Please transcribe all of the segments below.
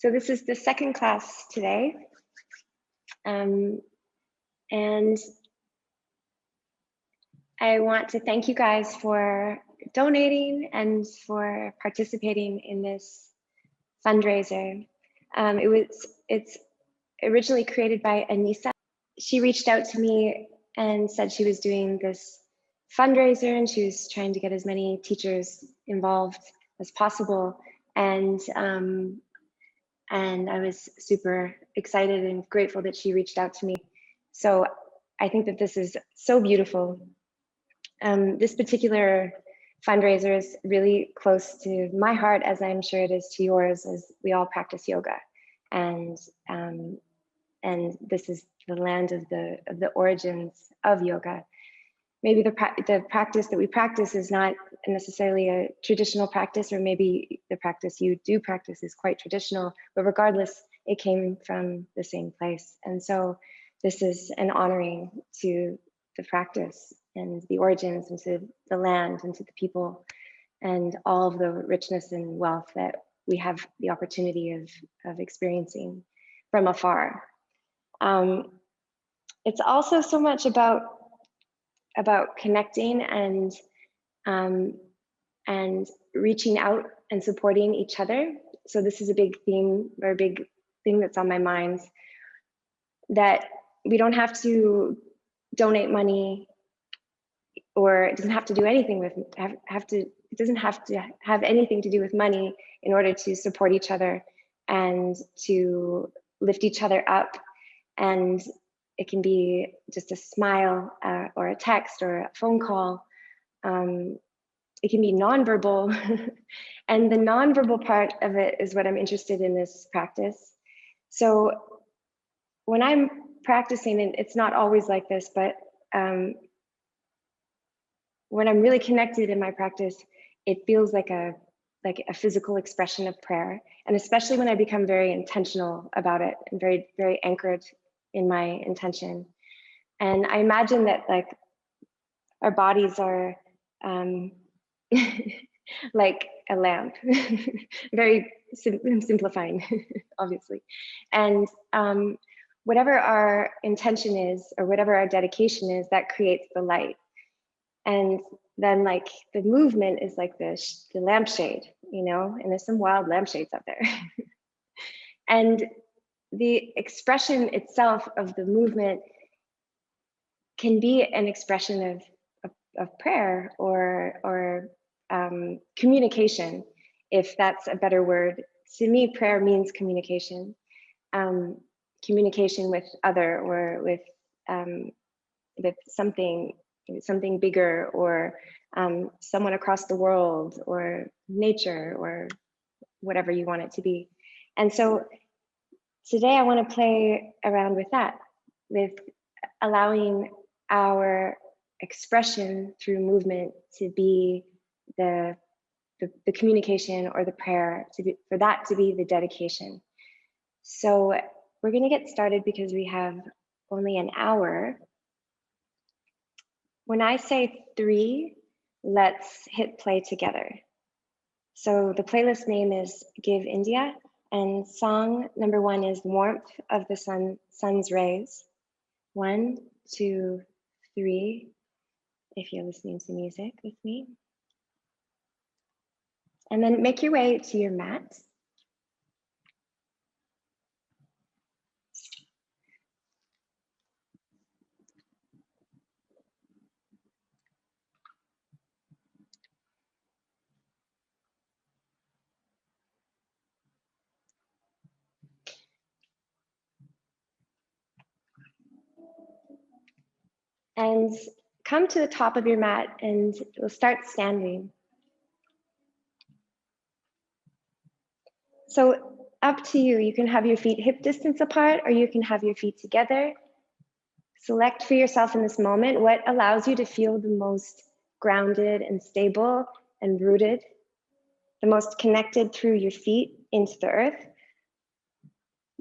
So this is the second class today. And I want to thank you guys for donating and for participating in this fundraiser. It's originally created by Anissa. She reached out to me and said she was doing this fundraiser and she was trying to get as many teachers involved as possible. And I was super excited and grateful that she reached out to me. So I think that this is so beautiful. This particular fundraiser is really close to my heart, as I'm sure it is to yours, as we all practice yoga. And this is the land of the origins of yoga. Maybe the practice that we practice is not necessarily a traditional practice, or maybe the practice you do practice is quite traditional, but regardless, it came from the same place. And so this is an honoring to the practice and the origins, and to the land, and to the people, and all of the richness and wealth that we have the opportunity of experiencing from afar. It's also so much about connecting and reaching out and supporting each other. So this is a big theme, or a big thing that's on my mind, that we don't have to donate money, or it doesn't have to do anything with it doesn't have to have anything to do with money in order to support each other and to lift each other up. And it can be just a smile, or a text, or a phone call. It can be nonverbal. And the nonverbal part of it is what I'm interested in this practice. So when I'm practicing, and it's not always like this, but when I'm really connected in my practice, it feels like a physical expression of prayer. And especially when I become very intentional about it, and very, very anchored in my intention. And I imagine that like our bodies are like a lamp, very simplifying, obviously. And whatever our intention is, or whatever our dedication is, that creates the light. And then like the movement is like the lampshade, and there's some wild lampshades out there. And the expression itself of the movement can be an expression of prayer, or communication, if that's a better word. To me, prayer means communication, communication with other, or with something bigger, or someone across the world, or nature, or whatever you want it to be. And so today I want to play around with that, with allowing our expression through movement to be the communication, or the prayer, for that to be the dedication. So we're going to get started because we have only an hour. When I say 3, let's hit play together. So the playlist name is Give India, and song number 1 is Warmth of the Sun's Rays. 1, 2, 3, if you're listening to music with me. And then make your way to your mat. And come to the top of your mat, and we'll start standing. So up to you. You can have your feet hip distance apart, or you can have your feet together. Select for yourself in this moment what allows you to feel the most grounded and stable and rooted, the most connected through your feet into the earth,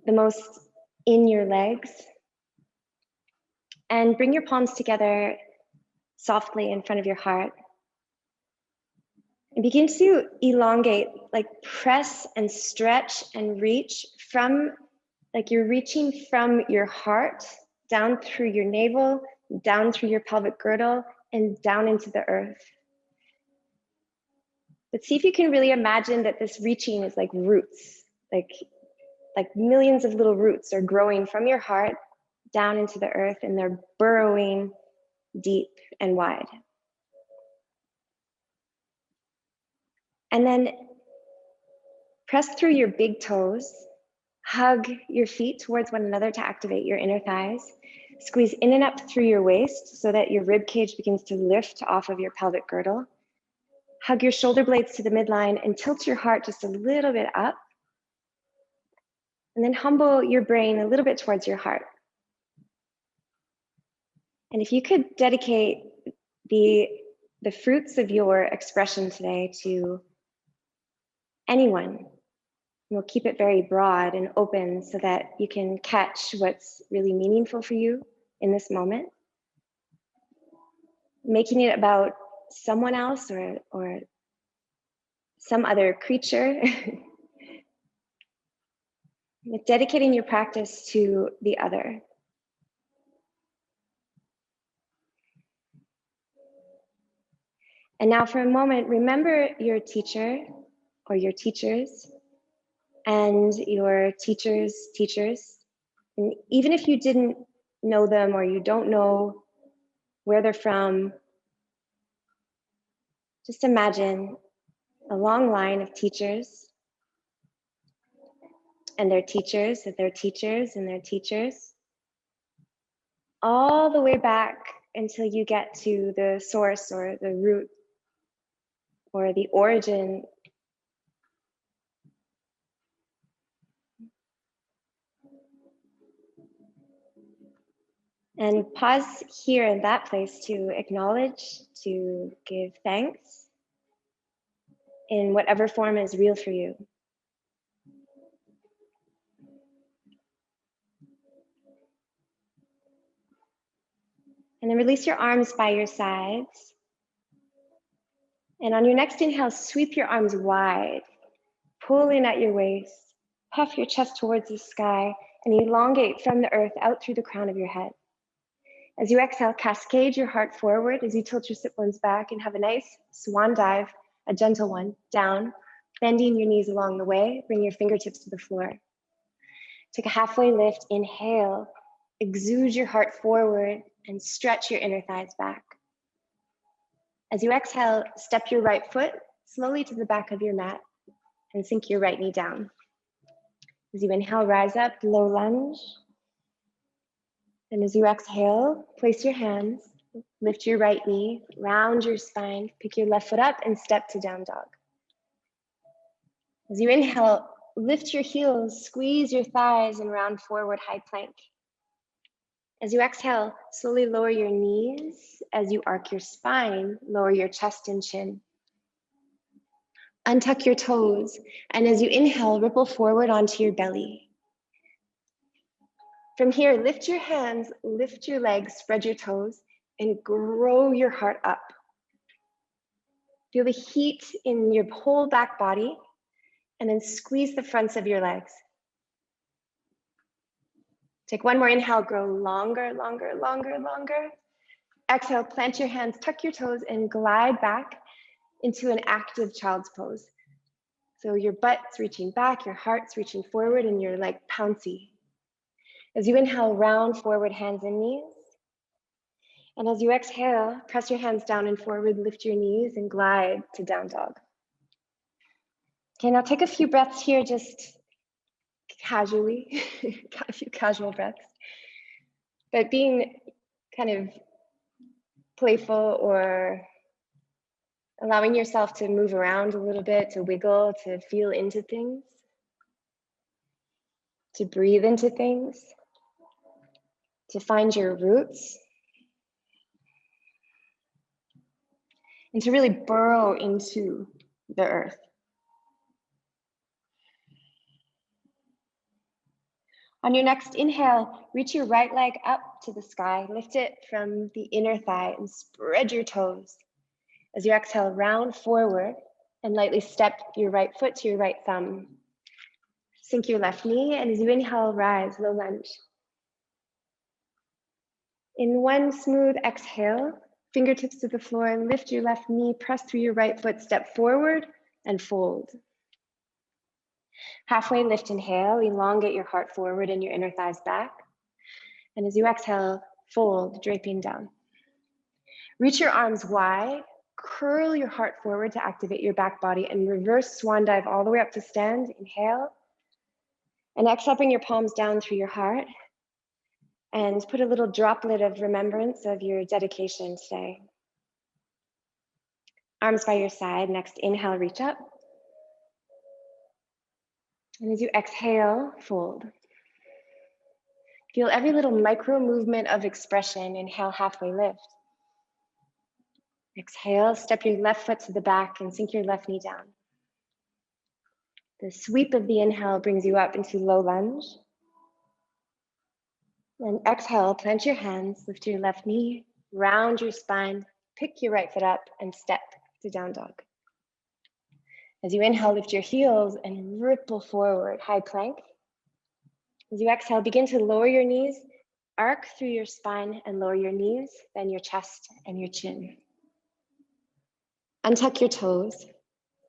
the most in your legs. And bring your palms together softly in front of your heart. And begin to elongate like press and stretch and reach from, like you're reaching from your heart down through your navel, down through your pelvic girdle, and down into the earth. But see if you can really imagine that this reaching is like roots, like millions of little roots are growing from your heart down into the earth, and they're burrowing deep and wide. And then press through your big toes, hug your feet towards one another to activate your inner thighs. Squeeze in and up through your waist so that your rib cage begins to lift off of your pelvic girdle. Hug your shoulder blades to the midline and tilt your heart just a little bit up. And then humble your brain a little bit towards your heart. And if you could dedicate the fruits of your expression today to anyone, we'll keep it very broad and open so that you can catch what's really meaningful for you in this moment. Making it about someone else or some other creature. Dedicating your practice to the other. And now for a moment, remember your teacher or your teachers and your teachers' teachers. And even if you didn't know them or you don't know where they're from, just imagine a long line of teachers and their teachers and their teachers and their teachers, all the way back until you get to the source or the root or the origin. And pause here in that place to acknowledge, to give thanks in whatever form is real for you. And then release your arms by your sides. And on your next inhale, sweep your arms wide, pull in at your waist, puff your chest towards the sky, and elongate from the earth out through the crown of your head. As you exhale, cascade your heart forward as you tilt your sit bones back and have a nice swan dive, a gentle one, down, bending your knees along the way. Bring your fingertips to the floor. Take a halfway lift, inhale, exude your heart forward and stretch your inner thighs back. As you exhale, step your right foot slowly to the back of your mat and sink your right knee down. As you inhale, rise up, low lunge. And as you exhale, place your hands, lift your right knee, round your spine, pick your left foot up and step to down dog. As you inhale, lift your heels, squeeze your thighs and round forward high plank. As you exhale, slowly lower your knees. As you arc your spine, lower your chest and chin. Untuck your toes, and as you inhale, ripple forward onto your belly. From here, lift your hands, lift your legs, spread your toes, and grow your heart up. Feel the heat in your whole back body, and then squeeze the fronts of your legs. Take one more inhale, grow longer, longer, longer, longer. Exhale, plant your hands, tuck your toes, and glide back into an active child's pose. So your butt's reaching back, your heart's reaching forward, and you're like pouncy. As you inhale, round forward, hands and knees. And as you exhale, press your hands down and forward, lift your knees, and glide to down dog. Okay, now take a few breaths here, just casually, a few casual breaths. But being kind of playful or allowing yourself to move around a little bit, to wiggle, to feel into things, to breathe into things, to find your roots, and to really burrow into the earth. On your next inhale, reach your right leg up to the sky, lift it from the inner thigh and spread your toes. As you exhale, round forward And lightly step your right foot to your right thumb. Sink your left knee, and as you inhale, rise, low lunge. In one smooth exhale, fingertips to the floor, and lift your left knee, press through your right foot, step forward and fold. Halfway lift, inhale, elongate your heart forward and your inner thighs back. And as you exhale, fold, draping down. Reach your arms wide, curl your heart forward to activate your back body, and reverse swan dive all the way up to stand. Inhale. And exhale, bring your palms down through your heart. And put a little droplet of remembrance of your dedication today. Arms by your side. Next, inhale, reach up. And as you exhale, fold. Feel every little micro movement of expression. Inhale, halfway lift. Exhale, step your left foot to the back and sink your left knee down. The sweep of the inhale brings you up into low lunge. And exhale, plant your hands, lift your left knee, round your spine, pick your right foot up and step to down dog. As you inhale, lift your heels and ripple forward, high plank. As you exhale, begin to lower your knees, arc through your spine and lower your knees, then your chest and your chin. Untuck your toes,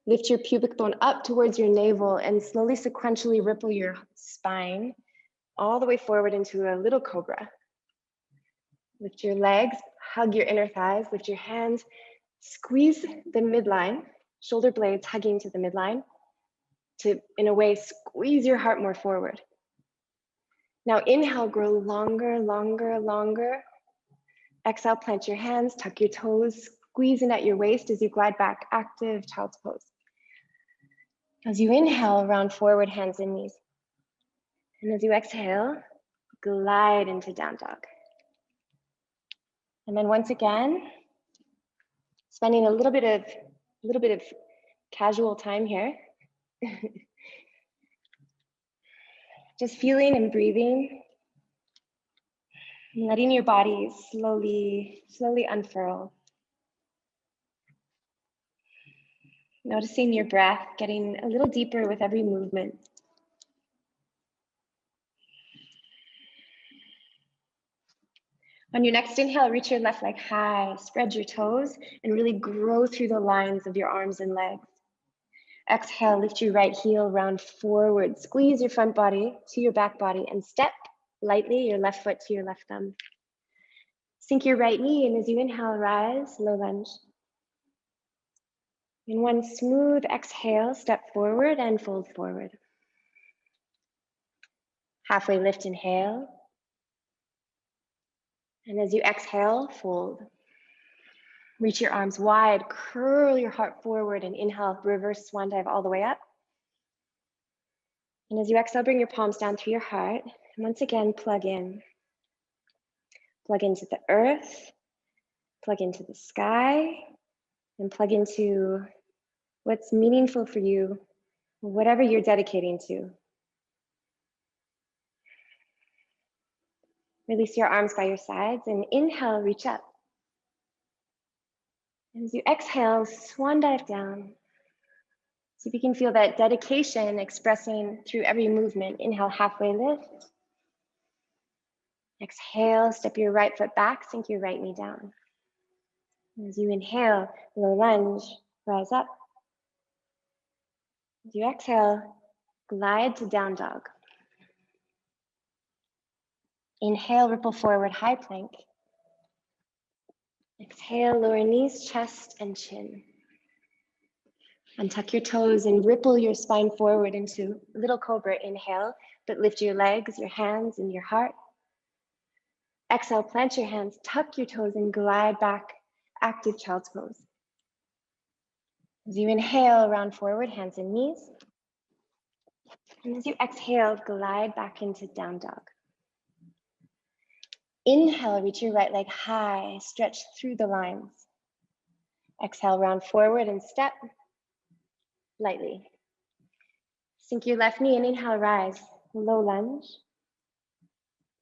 lift your pubic bone up towards your navel and slowly sequentially ripple your spine all the way forward into a little cobra. Lift your legs, hug your inner thighs, lift your hands, squeeze the midline, shoulder blades hugging to the midline to, in a way, squeeze your heart more forward. Now inhale, grow longer, longer, longer. Exhale, plant your hands, tuck your toes, squeeze in at your waist as you glide back, active child's pose. As you inhale, round forward, hands and knees. And as you exhale, glide into down dog. And then once again, spending a little bit of casual time here. Just feeling and breathing, and letting your body slowly unfurl. Noticing your breath getting a little deeper with every movement. On your next inhale, reach your left leg high, spread your toes, and really grow through the lines of your arms and legs. Exhale, lift your right heel, round forward, squeeze your front body to your back body, and step lightly your left foot to your left thumb. Sink your right knee, and as you inhale, rise, low lunge. In one smooth exhale, step forward and fold forward. Halfway lift, inhale. And as you exhale, fold. Reach your arms wide, curl your heart forward, and inhale, reverse swan dive all the way up. And as you exhale, bring your palms down through your heart. And once again, plug in. Plug into the earth, plug into the sky, and plug into what's meaningful for you, whatever you're dedicating to. Release your arms by your sides and inhale, reach up. And as you exhale, swan dive down. See if you can feel that dedication expressing through every movement. Inhale, halfway lift. Exhale, step your right foot back, sink your right knee down. As you inhale, low lunge, rise up. As you exhale, glide to down dog. Inhale, ripple forward, high plank. Exhale, lower knees, chest, and chin. Untuck your toes and ripple your spine forward into little cobra. Inhale, but lift your legs, your hands, and your heart. Exhale, plant your hands, tuck your toes, and glide back, active child's pose. As you inhale, round forward, hands and knees. And as you exhale, glide back into down dog. Inhale, reach your right leg high, stretch through the lines. Exhale, round forward and step lightly. Sink your left knee and inhale, rise, low lunge.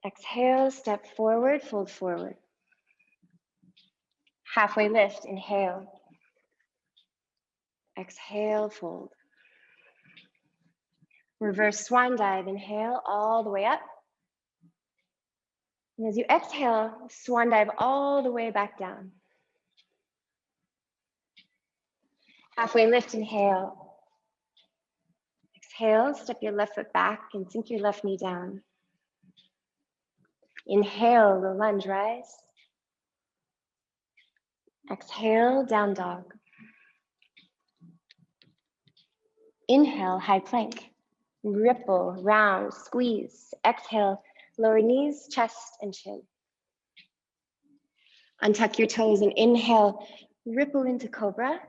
Exhale, step forward, fold forward. Halfway lift, inhale. Exhale, fold. Reverse swan dive, inhale all the way up. And as you exhale, swan dive all the way back down. Halfway lift, inhale. Exhale, step your left foot back and sink your left knee down. Inhale, low lunge, rise. Exhale, down dog. Inhale, high plank. Ripple, round, squeeze. Exhale, lower knees, chest, and chin. Untuck your toes and inhale, ripple into cobra.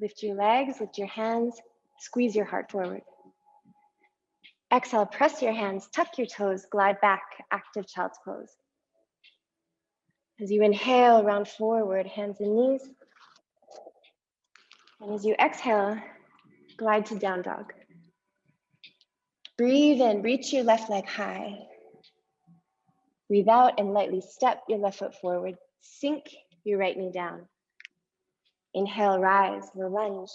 Lift your legs, lift your hands, squeeze your heart forward. Exhale, press your hands, tuck your toes, glide back, active child's pose. As you inhale, round forward, hands and knees. And as you exhale, glide to down dog. Breathe in, reach your left leg high. Breathe out and lightly step your left foot forward. Sink your right knee down. Inhale, rise, low lunge.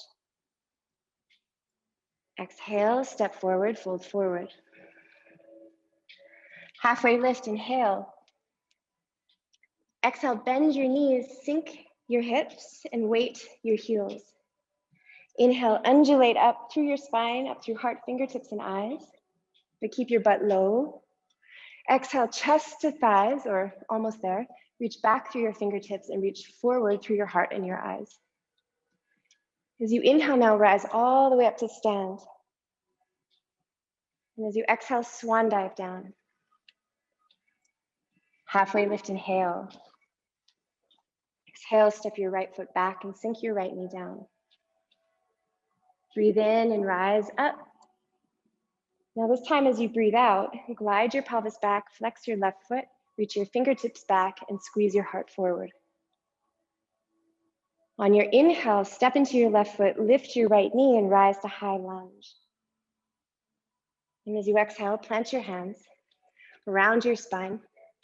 Exhale, step forward, fold forward. Halfway lift, inhale. Exhale, bend your knees, sink your hips, and weight your heels. Inhale, undulate up through your spine, up through heart, fingertips, and eyes, but keep your butt low. Exhale, chest to thighs, or almost there. Reach back through your fingertips and reach forward through your heart and your eyes. As you inhale now, rise all the way up to stand. And as you exhale, swan dive down. Halfway lift, inhale. Exhale, step your right foot back and sink your right knee down. Breathe in and rise up. Now this time as you breathe out, glide your pelvis back, flex your left foot, reach your fingertips back and squeeze your heart forward. On your inhale, step into your left foot, lift your right knee and rise to high lunge. And as you exhale, plant your hands around your spine,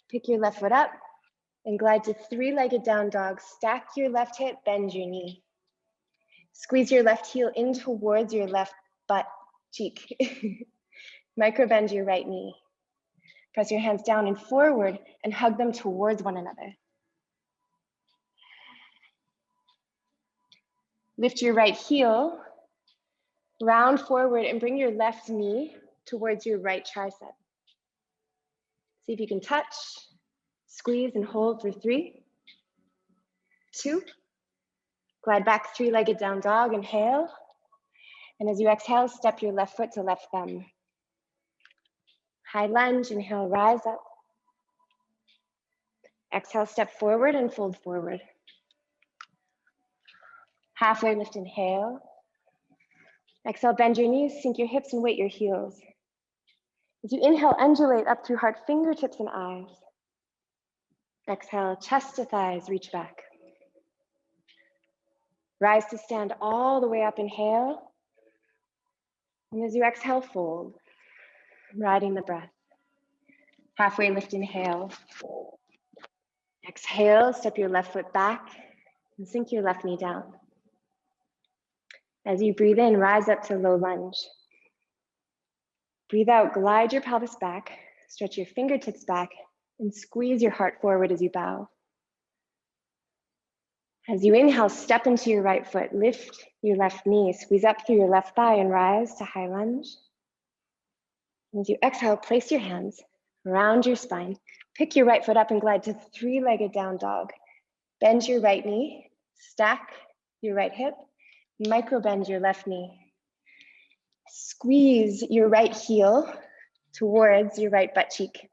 pick your left foot up and glide to three-legged down dog. Stack your left hip, bend your knee. Squeeze your left heel in towards your left butt cheek. Micro bend your right knee. Press your hands down and forward and hug them towards one another. Lift your right heel, round forward and bring your left knee towards your right tricep. See if you can touch, squeeze and hold for 3, 2. Glide back, three-legged down dog, inhale. And as you exhale, step your left foot to left thumb. High lunge, inhale, rise up. Exhale, step forward and fold forward. Halfway lift, inhale. Exhale, bend your knees, sink your hips and weight your heels. As you inhale, undulate up through heart, fingertips and eyes. Exhale, chest to thighs, reach back. Rise to stand all the way up, inhale. And as you exhale, fold, riding the breath. Halfway lift, inhale. Exhale, step your left foot back and sink your left knee down. As you breathe in, rise up to low lunge. Breathe out, glide your pelvis back, stretch your fingertips back, and squeeze your heart forward as you bow. As you inhale, step into your right foot, lift your left knee, squeeze up through your left thigh and rise to high lunge. As you exhale, place your hands around your spine, pick your right foot up and glide to three-legged down dog. Bend your right knee, stack your right hip, micro bend your left knee. Squeeze your right heel towards your right butt cheek.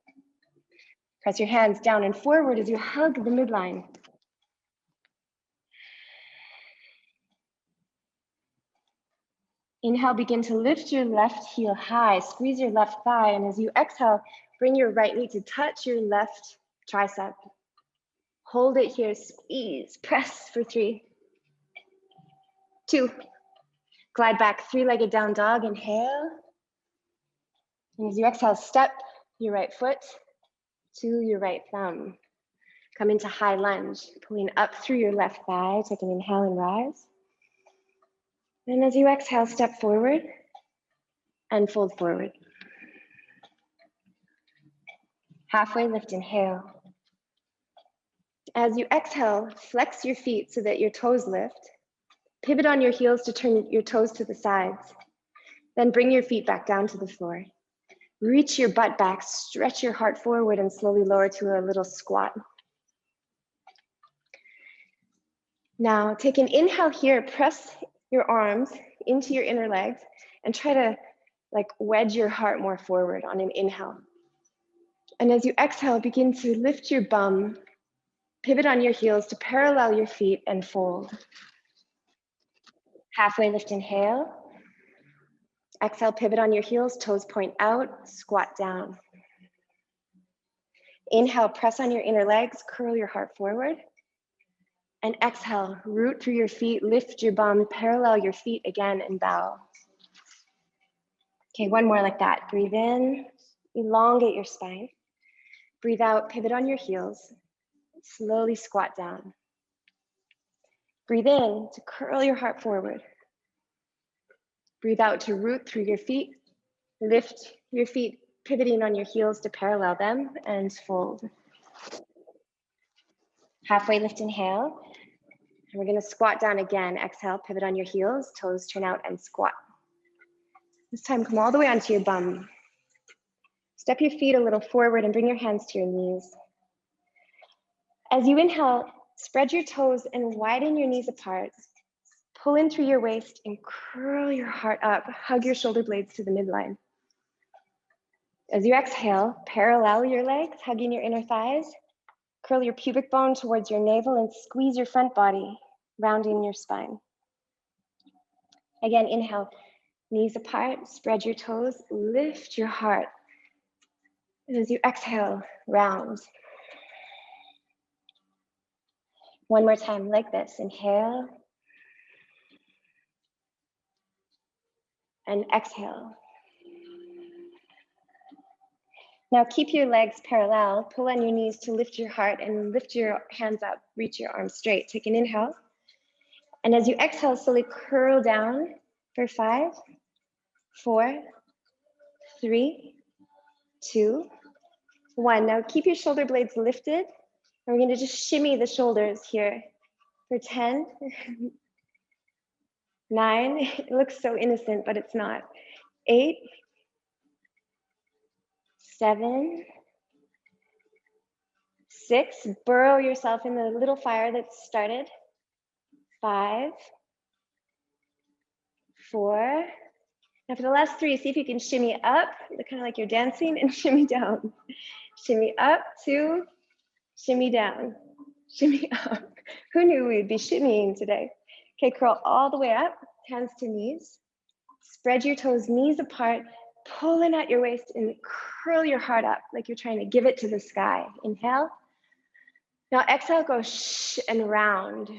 Press your hands down and forward as you hug the midline. Inhale, begin to lift your left heel high, squeeze your left thigh, and as you exhale, bring your right knee to touch your left tricep. Hold it here, squeeze, press for 3, 2. Glide back, three-legged down dog, inhale. And as you exhale, step your right foot to your right thumb. Come into high lunge, pulling up through your left thigh. Take an inhale and rise. And as you exhale, step forward and fold forward. Halfway lift, inhale. As you exhale, flex your feet so that your toes lift. Pivot on your heels to turn your toes to the sides. Then bring your feet back down to the floor. Reach your butt back, stretch your heart forward, and slowly lower to a little squat. Now take an inhale here, press your arms into your inner legs and try to wedge your heart more forward on an inhale. And as you exhale, begin to lift your bum, pivot on your heels to parallel your feet and fold. Halfway lift, inhale. Exhale, pivot on your heels, toes point out, squat down. Inhale, press on your inner legs, curl your heart forward. And exhale, root through your feet, lift your bum, parallel your feet again, and bow. Okay, one more like that. Breathe in, elongate your spine. Breathe out, pivot on your heels. Slowly squat down. Breathe in to curl your heart forward. Breathe out to root through your feet. Lift your feet, pivoting on your heels to parallel them, and fold. Halfway lift, inhale. And we're gonna squat down again. Exhale, pivot on your heels, toes turn out and squat. This time, come all the way onto your bum. Step your feet a little forward and bring your hands to your knees. As you inhale, spread your toes and widen your knees apart. Pull in through your waist and curl your heart up. Hug your shoulder blades to the midline. As you exhale, parallel your legs, hugging your inner thighs. Curl your pubic bone towards your navel and squeeze your front body, rounding your spine. Again, inhale, knees apart, spread your toes, lift your heart. And as you exhale, round. One more time like this. Inhale. And exhale. Now keep your legs parallel. Pull on your knees to lift your heart and lift your hands up. Reach your arms straight. Take an inhale. And as you exhale, slowly curl down for 5, 4, 3, 2, 1. Now keep your shoulder blades lifted. And we're going to just shimmy the shoulders here for 10, 9. It looks so innocent, but it's not. 8, 7, 6. Burrow yourself in the little fire that's started. 5, 4. Now for the last 3, see if you can shimmy up, kind of like you're dancing, and shimmy down. Shimmy up, 2, shimmy down, shimmy up. Who knew we'd be shimmying today? Okay, curl all the way up, hands to knees. Spread your toes, knees apart, pull in at your waist and curl your heart up like you're trying to give it to the sky. Inhale. Now exhale, go shh and round.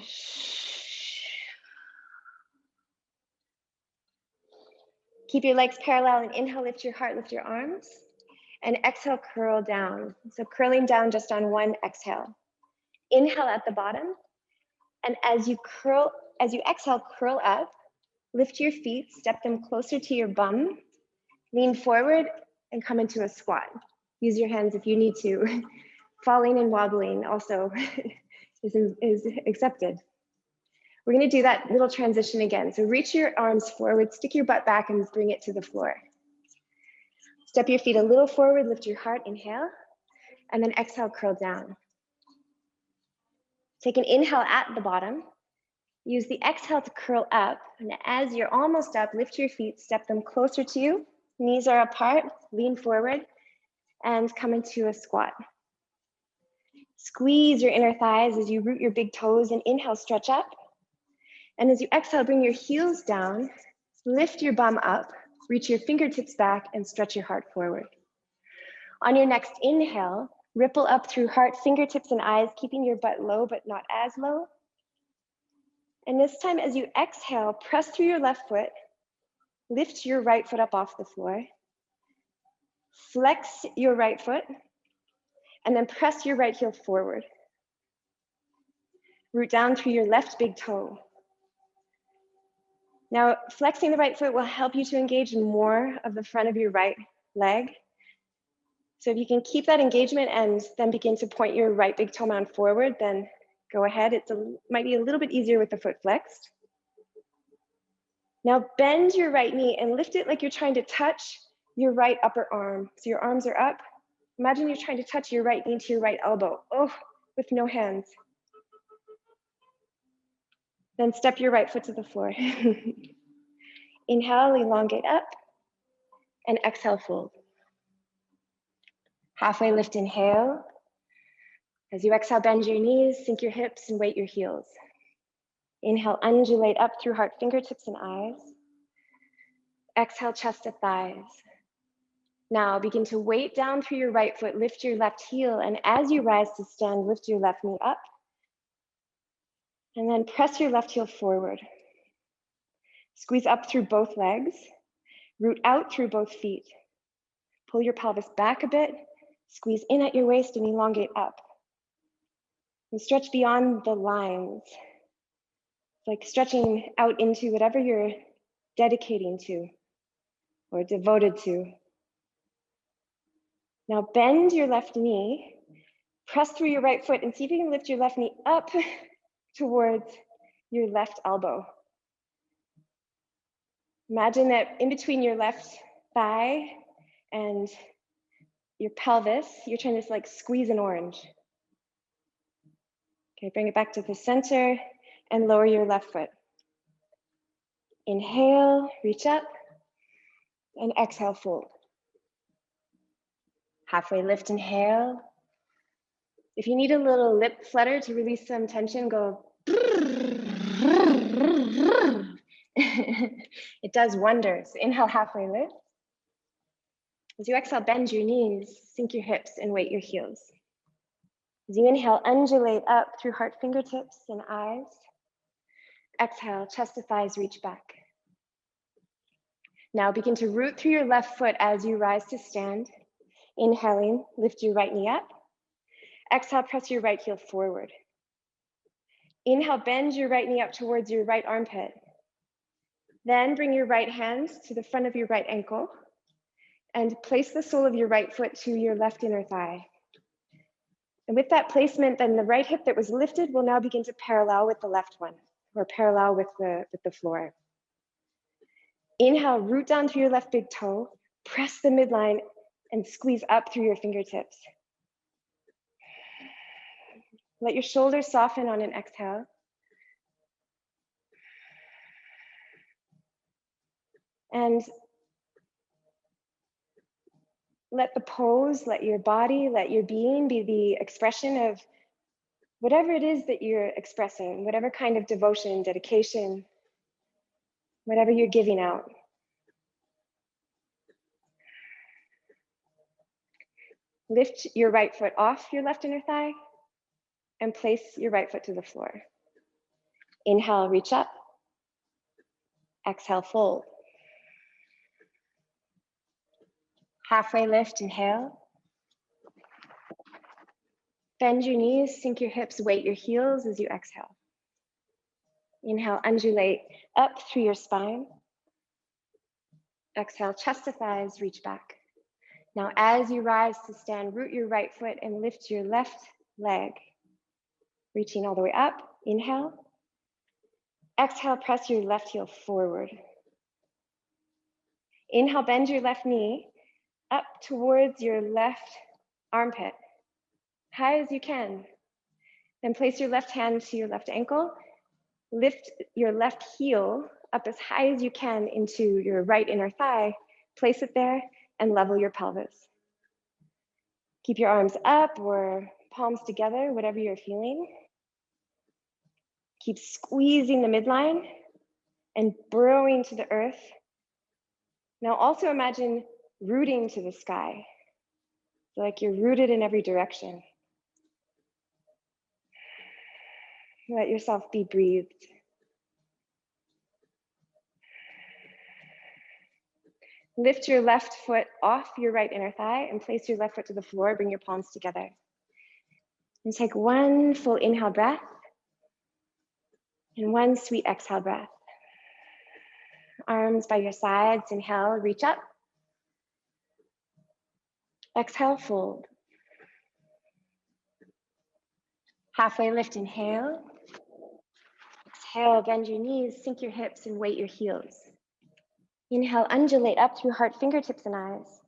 Keep your legs parallel and inhale, lift your heart, lift your arms. And exhale, curl down. So curling down just on one exhale. Inhale at the bottom. And as you exhale, curl up, lift your feet, step them closer to your bum, lean forward and come into a squat. Use your hands if you need to. Falling and wobbling also is accepted. We're gonna do that little transition again. So reach your arms forward, stick your butt back and bring it to the floor. Step your feet a little forward, lift your heart, inhale, and then exhale, curl down. Take an inhale at the bottom. Use the exhale to curl up. And as you're almost up, lift your feet, step them closer to you. Knees are apart, lean forward, and come into a squat. Squeeze your inner thighs as you root your big toes and inhale, stretch up. And as you exhale, bring your heels down, lift your bum up, reach your fingertips back and stretch your heart forward. On your next inhale, ripple up through heart, fingertips and eyes, keeping your butt low but not as low. And this time as you exhale, press through your left foot, lift your right foot up off the floor, flex your right foot, and then press your right heel forward. Root down through your left big toe. Now, flexing the right foot will help you to engage more of the front of your right leg. So if you can keep that engagement and then begin to point your right big toe mound forward, then go ahead. It might be a little bit easier with the foot flexed. Now bend your right knee and lift it like you're trying to touch your right upper arm. So your arms are up. Imagine you're trying to touch your right knee to your right elbow. Oh, with no hands. Then step your right foot to the floor. Inhale, elongate up, and exhale, fold. Halfway lift, inhale. As you exhale, bend your knees, sink your hips, and weight your heels. Inhale, undulate up through heart, fingertips, and eyes. Exhale, chest to thighs. Now begin to weight down through your right foot, lift your left heel, and as you rise to stand, lift your left knee up. And then press your left heel forward. Squeeze up through both legs, root out through both feet. Pull your pelvis back a bit, squeeze in at your waist and elongate up. And stretch beyond the lines. It's like stretching out into whatever you're dedicating to or devoted to. Now bend your left knee, press through your right foot and see if you can lift your left knee up towards your left elbow. Imagine that in between your left thigh and your pelvis, you're trying to like squeeze an orange. Okay, bring it back to the center and lower your left foot. Inhale, reach up, and exhale, fold. Halfway lift, inhale. If you need a little lip flutter to release some tension, go. It does wonders. Inhale, halfway lift. As you exhale, bend your knees, sink your hips, and weight your heels. As you inhale, undulate up through heart, fingertips, and eyes. Exhale, chest to thighs, reach back. Now begin to root through your left foot as you rise to stand. Inhaling, lift your right knee up. Exhale, press your right heel forward. Inhale, bend your right knee up towards your right armpit. Then bring your right hand to the front of your right ankle and place the sole of your right foot to your left inner thigh. And with that placement, then the right hip that was lifted will now begin to parallel with the left one, or parallel with the floor. Inhale, root down through your left big toe, press the midline, and squeeze up through your fingertips. Let your shoulders soften on an exhale. And let the pose, let your body, let your being be the expression of whatever it is that you're expressing, whatever kind of devotion, dedication, whatever you're giving out. Lift your right foot off your left inner thigh and place your right foot to the floor. Inhale, reach up. Exhale, fold. Halfway lift, inhale. Bend your knees, sink your hips, weight your heels as you exhale. Inhale, undulate up through your spine. Exhale, chest to thighs, reach back. Now, as you rise to stand, root your right foot and lift your left leg, reaching all the way up. Inhale. Exhale, press your left heel forward. Inhale, bend your left knee up towards your left armpit, high as you can. Then place your left hand to your left ankle. Lift your left heel up as high as you can into your right inner thigh. Place it there and level your pelvis. Keep your arms up or palms together, whatever you're feeling. Keep squeezing the midline and burrowing to the earth. Now also imagine rooting to the sky, like you're rooted in every direction. Let yourself be breathed. Lift your left foot off your right inner thigh and place your left foot to the floor. Bring your palms together. And take one full inhale breath and one sweet exhale breath. Arms by your sides. Inhale, reach up. Exhale, fold. Halfway lift, inhale. Exhale, bend your knees, sink your hips, and weight your heels. Inhale, undulate up through heart, fingertips, and eyes.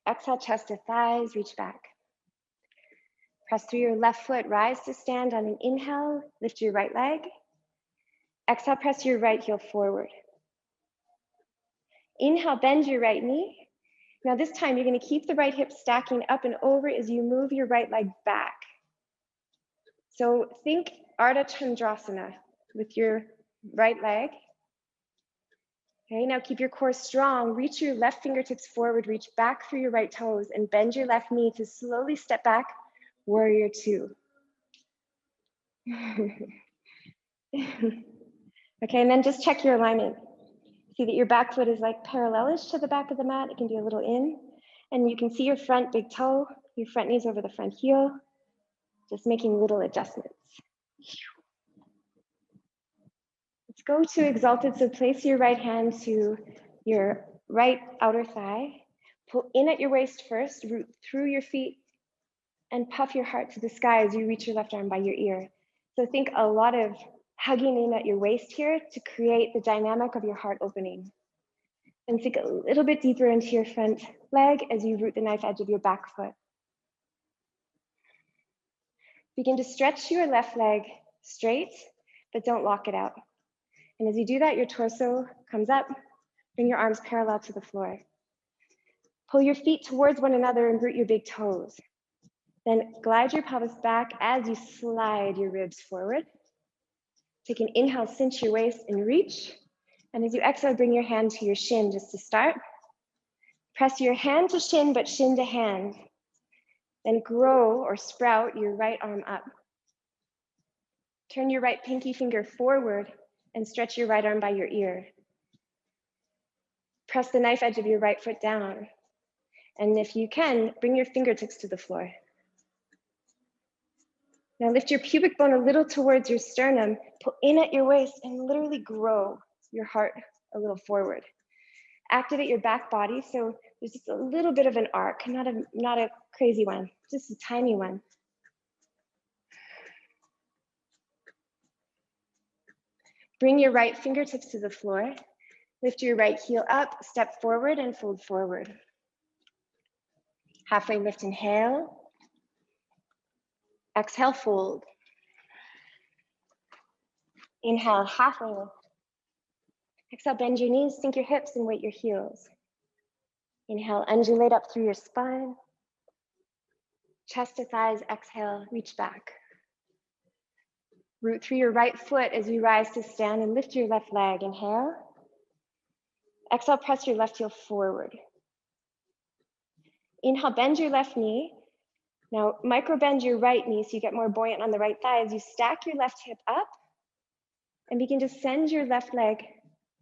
Exhale, chest to thighs, reach back. Press through your left foot, rise to stand on an inhale, lift your right leg. Exhale, press your right heel forward. Inhale, bend your right knee. Now this time you're going to keep the right hip stacking up and over as you move your right leg back. So think Ardha Chandrasana with your right leg. Okay, now keep your core strong. Reach your left fingertips forward, reach back through your right toes, and bend your left knee to slowly step back, warrior two. Okay, and then just check your alignment. See that your back foot is like parallelish to the back of the mat. It can be a little in. And you can see your front big toe, your front knees over the front heel, just making little adjustments. Let's go to exalted. So place your right hand to your right outer thigh. Pull in at your waist first, root through your feet, and puff your heart to the sky as you reach your left arm by your ear. So think a lot of hugging in at your waist here to create the dynamic of your heart opening. And sink a little bit deeper into your front leg as you root the knife edge of your back foot. Begin to stretch your left leg straight, but don't lock it out. And as you do that, your torso comes up, bring your arms parallel to the floor. Pull your feet towards one another and root your big toes. Then glide your pelvis back as you slide your ribs forward. Take an inhale, cinch your waist and reach. And as you exhale, bring your hand to your shin just to start. Press your hand to shin, but shin to hand. Then grow or sprout your right arm up. Turn your right pinky finger forward and stretch your right arm by your ear. Press the knife edge of your right foot down. And if you can, bring your fingertips to the floor. Now lift your pubic bone a little towards your sternum, pull in at your waist, and literally grow your heart a little forward. Activate your back body, so there's just a little bit of an arc, not a crazy one, just a tiny one. Bring your right fingertips to the floor. Lift your right heel up, step forward, and fold forward. Halfway lift, inhale. Exhale, fold. Inhale, halfway lift. Exhale, bend your knees, sink your hips, and weight your heels. Inhale, undulate up through your spine. Chest to thighs, exhale, reach back. Root through your right foot as you rise to stand and lift your left leg. Inhale. Exhale, press your left heel forward. Inhale, bend your left knee. Now, micro bend your right knee so you get more buoyant on the right thigh as you stack your left hip up and begin to send your left leg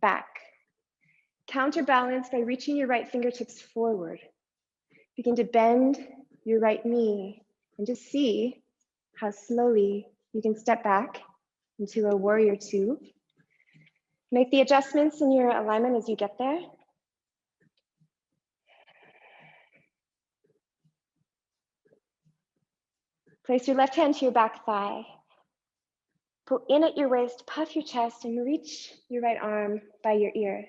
back. Counterbalance by reaching your right fingertips forward. Begin to bend your right knee and just see how slowly you can step back into a warrior two. Make the adjustments in your alignment as you get there. Place your left hand to your back thigh. Pull in at your waist, puff your chest, and reach your right arm by your ear.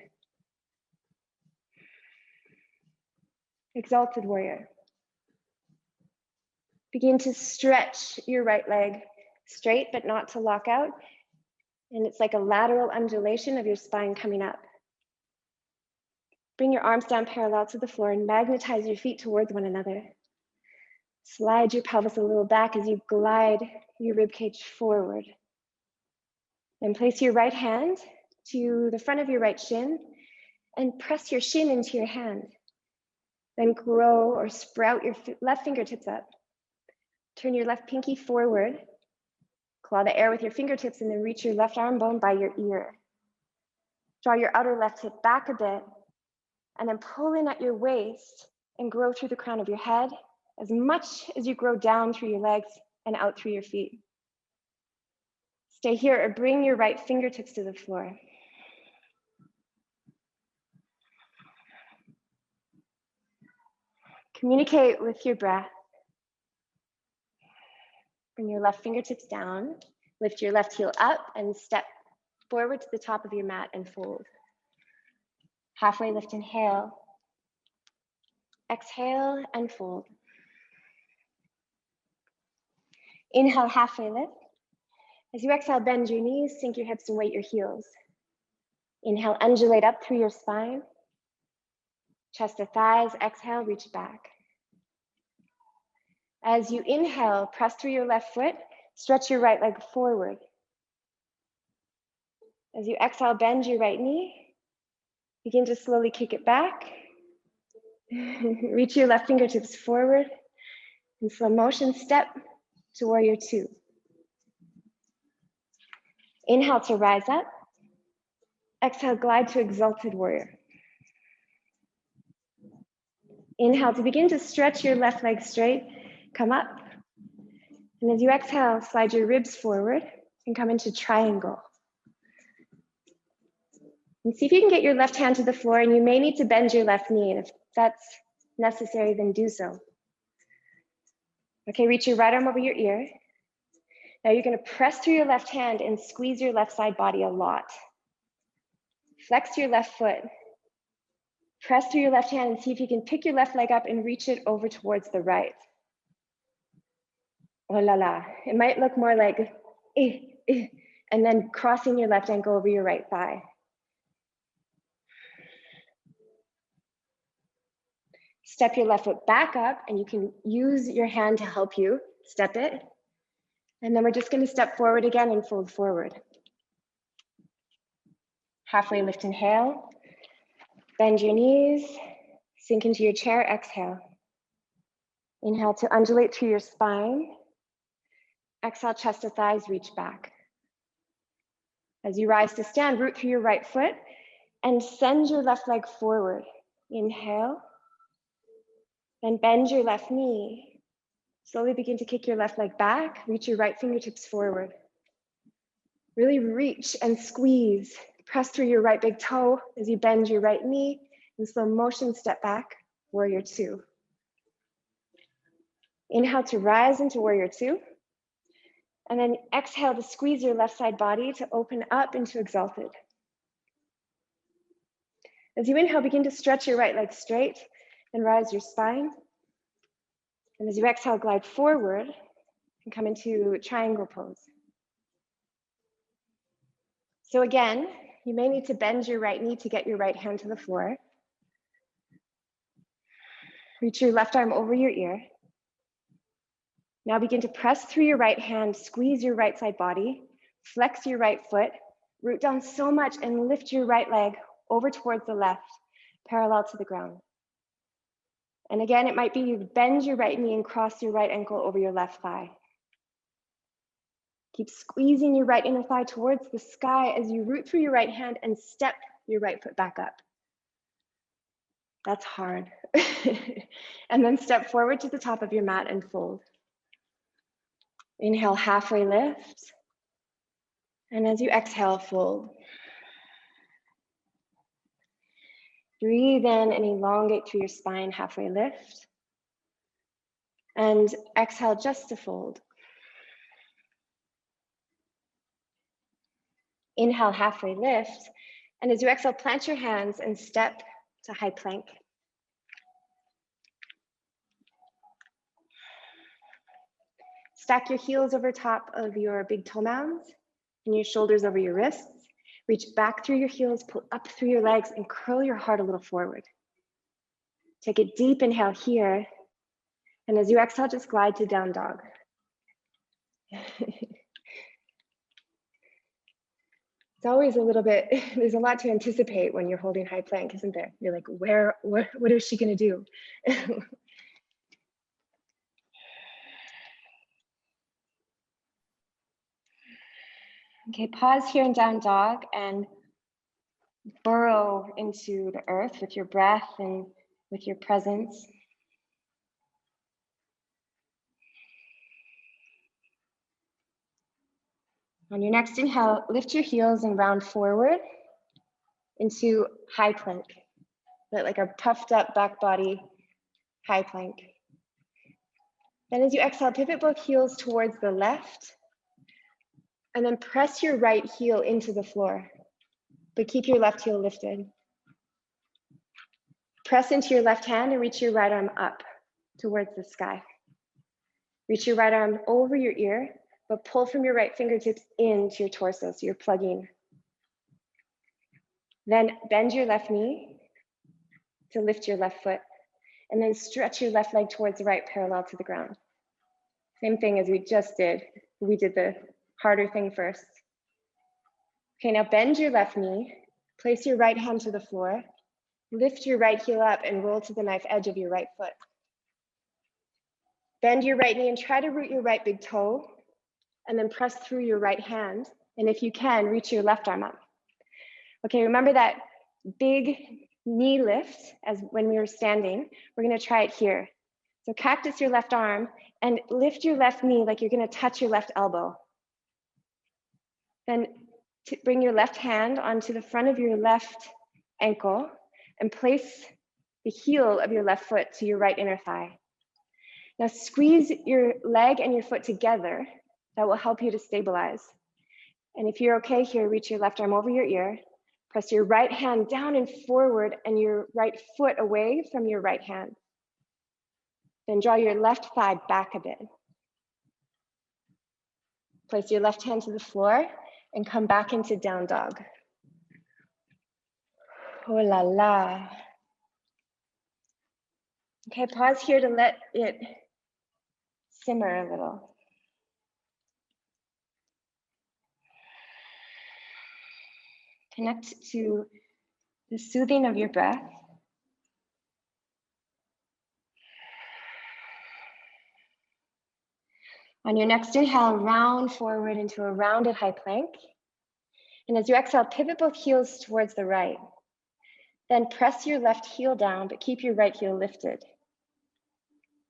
Exalted warrior. Begin to stretch your right leg straight, but not to lock out. And it's like a lateral undulation of your spine coming up. Bring your arms down parallel to the floor and magnetize your feet towards one another. Slide your pelvis a little back as you glide your ribcage forward. Then place your right hand to the front of your right shin and press your shin into your hand. Then grow or sprout your left fingertips up. Turn your left pinky forward. Claw the air with your fingertips and then reach your left arm bone by your ear. Draw your outer left hip back a bit and then pull in at your waist and grow through the crown of your head as much as you grow down through your legs and out through your feet. Stay here or bring your right fingertips to the floor. Communicate with your breath. Bring your left fingertips down. Lift your left heel up and step forward to the top of your mat and fold. Halfway lift, inhale. Exhale and fold. Inhale, halfway lift. As you exhale, bend your knees, sink your hips and weight your heels. Inhale, undulate up through your spine. Chest to thighs, exhale, reach back. As you inhale, press through your left foot, stretch your right leg forward. As you exhale, bend your right knee. Begin to slowly kick it back. Reach your left fingertips forward. In slow motion, step to warrior two. Inhale to rise up. Exhale, glide to exalted warrior. Inhale to begin to stretch your left leg straight. Come up. And as you exhale, slide your ribs forward and come into triangle. And see if you can get your left hand to the floor, and you may need to bend your left knee. And if that's necessary, then do so. Okay, reach your right arm over your ear. Now you're going to press through your left hand and squeeze your left side body a lot. Flex your left foot. Press through your left hand and see if you can pick your left leg up and reach it over towards the right. Oh la la. It might look more like and then crossing your left ankle over your right thigh. Step your left foot back up, and you can use your hand to help you step it. And then we're just going to step forward again and fold forward. Halfway lift, inhale. Bend your knees, sink into your chair, exhale. Inhale to undulate through your spine. Exhale, chest to thighs, reach back. As you rise to stand, root through your right foot and send your left leg forward. Inhale. Then bend your left knee. Slowly begin to kick your left leg back. Reach your right fingertips forward. Really reach and squeeze. Press through your right big toe as you bend your right knee. In slow motion, step back, warrior two. Inhale to rise into warrior two. And then exhale to squeeze your left side body to open up into exalted. As you inhale, begin to stretch your right leg straight and rise your spine. And as you exhale, glide forward and come into triangle pose. So again, you may need to bend your right knee to get your right hand to the floor. Reach your left arm over your ear. Now begin to press through your right hand, squeeze your right side body, flex your right foot, root down so much and lift your right leg over towards the left, parallel to the ground. And again, it might be you bend your right knee and cross your right ankle over your left thigh. Keep squeezing your right inner thigh towards the sky as you root through your right hand and step your right foot back up. That's hard. And then step forward to the top of your mat and fold. Inhale, halfway lift. And as you exhale, fold. Breathe in and elongate through your spine, halfway lift. And exhale just to fold. Inhale, halfway lift. And as you exhale, plant your hands and step to high plank. Stack your heels over top of your big toe mounds and your shoulders over your wrists. Reach back through your heels, pull up through your legs, and curl your heart a little forward. Take a deep inhale here. And as you exhale, just glide to down dog. It's always a little bit, there's a lot to anticipate when you're holding high plank, isn't there? You're like, what is she going to do? Okay, pause here in down dog and burrow into the earth with your breath and with your presence. On your next inhale, lift your heels and round forward into high plank. Like a puffed up back body, high plank. Then as you exhale, pivot both heels towards the left, and then press your right heel into the floor, but keep your left heel lifted. Press into your left hand and reach your right arm up towards the sky. Reach your right arm over your ear, but pull from your right fingertips into your torso, so you're plugging. Then bend your left knee to lift your left foot, and then stretch your left leg towards the right, parallel to the ground. Same thing as we just did. We did the harder thing first. Okay, now bend your left knee, place your right hand to the floor, lift your right heel up and roll to the knife edge of your right foot. Bend your right knee and try to root your right big toe, and then press through your right hand. And if you can, reach your left arm up. Okay, remember that big knee lift as when we were standing. We're gonna try it here. So cactus your left arm and lift your left knee like you're gonna touch your left elbow. Then bring your left hand onto the front of your left ankle and place the heel of your left foot to your right inner thigh. Now squeeze your leg and your foot together. That will help you to stabilize. And if you're okay here, reach your left arm over your ear, press your right hand down and forward and your right foot away from your right hand. Then draw your left thigh back a bit. Place your left hand to the floor and come back into down dog. Oh la la. Okay, pause here to let it simmer a little. Connect to the soothing of your breath. On your next inhale, round forward into a rounded high plank. And as you exhale, pivot both heels towards the right. Then press your left heel down, but keep your right heel lifted.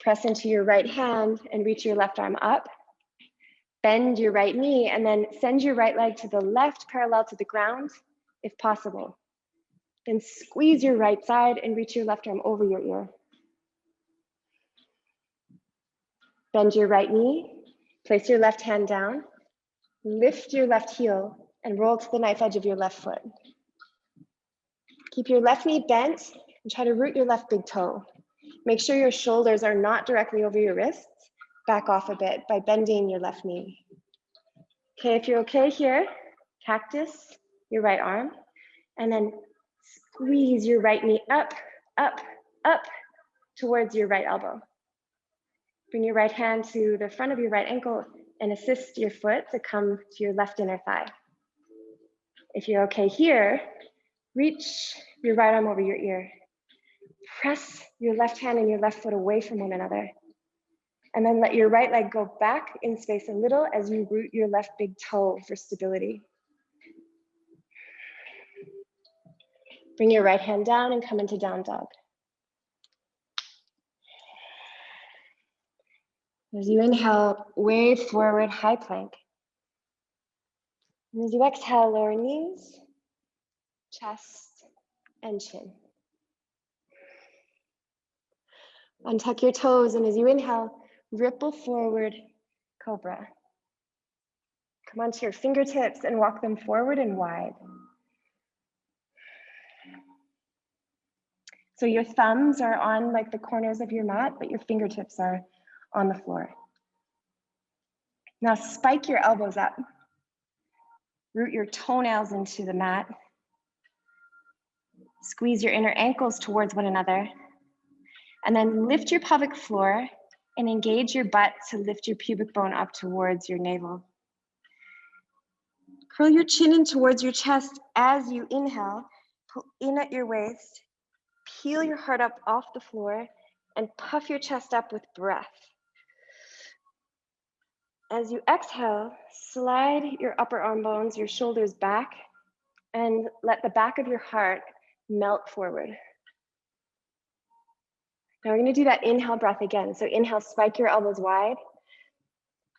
Press into your right hand and reach your left arm up. Bend your right knee and then send your right leg to the left, parallel to the ground, if possible. Then squeeze your right side and reach your left arm over your ear. Bend your right knee, place your left hand down, lift your left heel and roll to the knife edge of your left foot. Keep your left knee bent and try to root your left big toe. Make sure your shoulders are not directly over your wrists. Back off a bit by bending your left knee. Okay, if you're okay here, cactus your right arm, and then squeeze your right knee up, up, up towards your right elbow. Bring your right hand to the front of your right ankle and assist your foot to come to your left inner thigh. If you're okay here, reach your right arm over your ear. Press your left hand and your left foot away from one another. And then let your right leg go back in space a little as you root your left big toe for stability. Bring your right hand down and come into down dog. As you inhale, wave forward, high plank. And as you exhale, lower knees, chest, and chin. Untuck your toes, and as you inhale, ripple forward, cobra. Come onto your fingertips and walk them forward and wide. So your thumbs are on like the corners of your mat, but your fingertips are on the floor. Now spike your elbows up. Root your toenails into the mat. Squeeze your inner ankles towards one another. And then lift your pelvic floor and engage your butt to lift your pubic bone up towards your navel. Curl your chin in towards your chest as you inhale. Pull in at your waist. Peel your heart up off the floor and puff your chest up with breath. As you exhale, slide your upper arm bones, your shoulders back, and let the back of your heart melt forward. Now we're going to do that inhale breath again. So inhale, spike your elbows wide,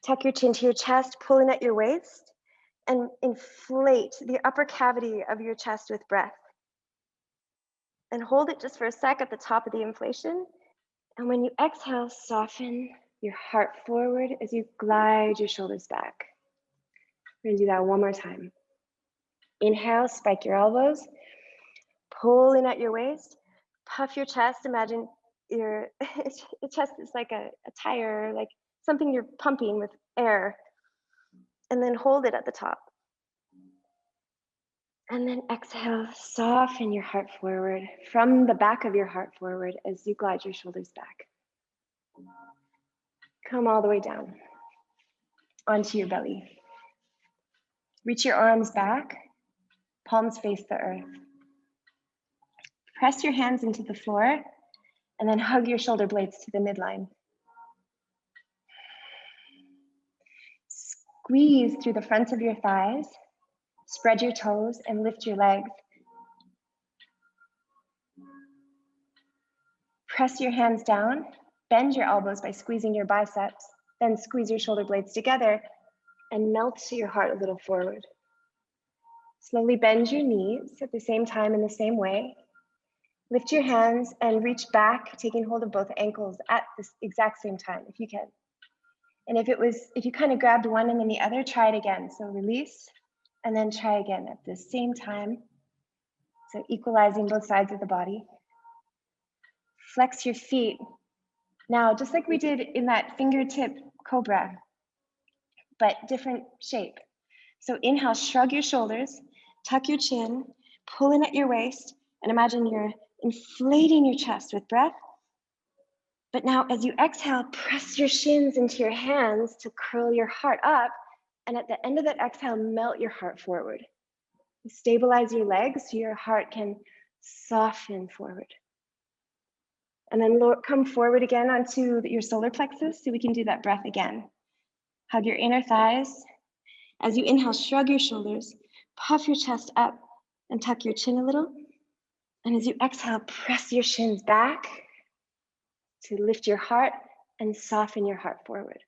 tuck your chin to your chest, pull in at your waist, and inflate the upper cavity of your chest with breath. And hold it just for a sec at the top of the inflation, And when you exhale, soften your heart forward as you glide your shoulders back. We're gonna do that one more time. Inhale, spike your elbows, pull in at your waist, puff your chest. Imagine your chest is like a tire, like something you're pumping with air, and then hold it at the top. And then exhale, soften your heart forward from the back of your heart forward as you glide your shoulders back. Come all the way down onto your belly. Reach your arms back, palms face the earth. Press your hands into the floor and then hug your shoulder blades to the midline. Squeeze through the fronts of your thighs, spread your toes and lift your legs. Press your hands down, bend your elbows by squeezing your biceps, then squeeze your shoulder blades together and melt your heart a little forward. Slowly bend your knees at the same time in the same way. Lift your hands and reach back, taking hold of both ankles at the exact same time, if you can. And if you kind of grabbed one and then the other, try it again. So release and then try again at the same time. So equalizing both sides of the body. Flex your feet. Now, just like we did in that fingertip cobra, but different shape. So inhale, shrug your shoulders, tuck your chin, pull in at your waist, and imagine you're inflating your chest with breath. But now as you exhale, press your shins into your hands to curl your heart up. And at the end of that exhale, melt your heart forward. Stabilize your legs so your heart can soften forward. And then come forward again onto your solar plexus so we can do that breath again. Hug your inner thighs. As you inhale, shrug your shoulders, puff your chest up and tuck your chin a little. And as you exhale, press your shins back to lift your heart and soften your heart forward.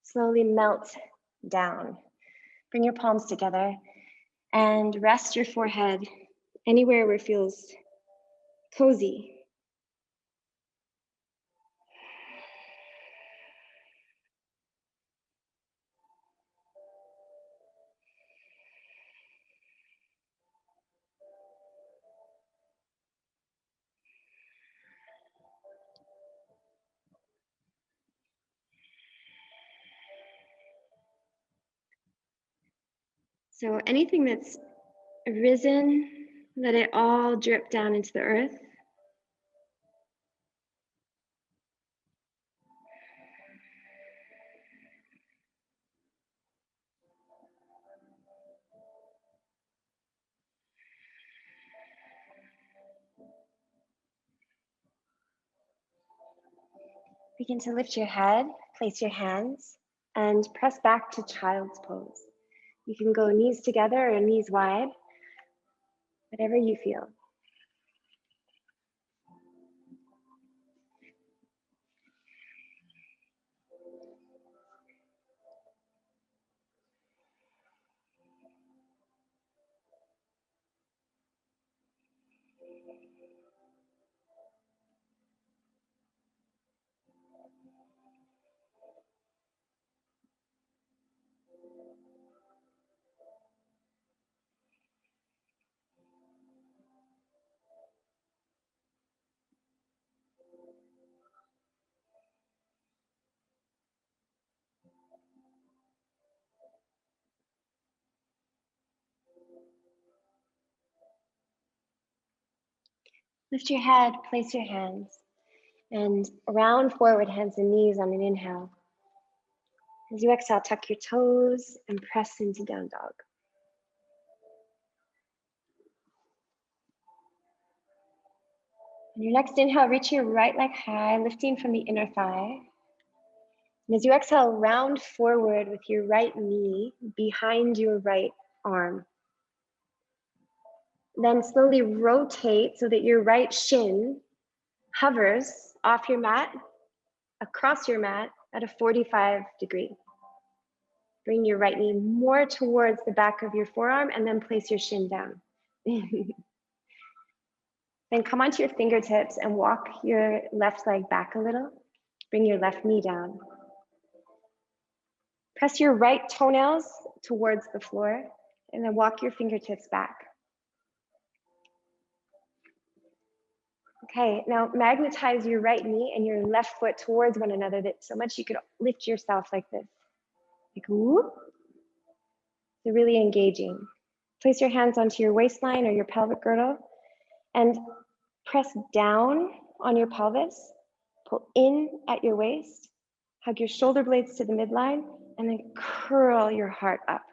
Slowly melt down. Bring your palms together and rest your forehead anywhere where it feels cozy. So anything that's arisen, let it all drip down into the earth. Begin to lift your head, place your hands, and press back to child's pose. You can go knees together or knees wide, whatever you feel. Lift your head, place your hands, and round forward, hands and knees on an inhale. As you exhale, tuck your toes and press into down dog. On your next inhale, reach your right leg high, lifting from the inner thigh. And as you exhale, round forward with your right knee behind your right arm. Then slowly rotate so that your right shin hovers off your mat, across your mat at a 45-degree. Bring your right knee more towards the back of your forearm and then place your shin down. Then come onto your fingertips and walk your left leg back a little. Bring your left knee down. Press your right toenails towards the floor and then walk your fingertips back. Okay, now magnetize your right knee and your left foot towards one another that so much you could lift yourself like this. Like whoop. So really engaging. Place your hands onto your waistline or your pelvic girdle and press down on your pelvis. Pull in at your waist. Hug your shoulder blades to the midline and then curl your heart up.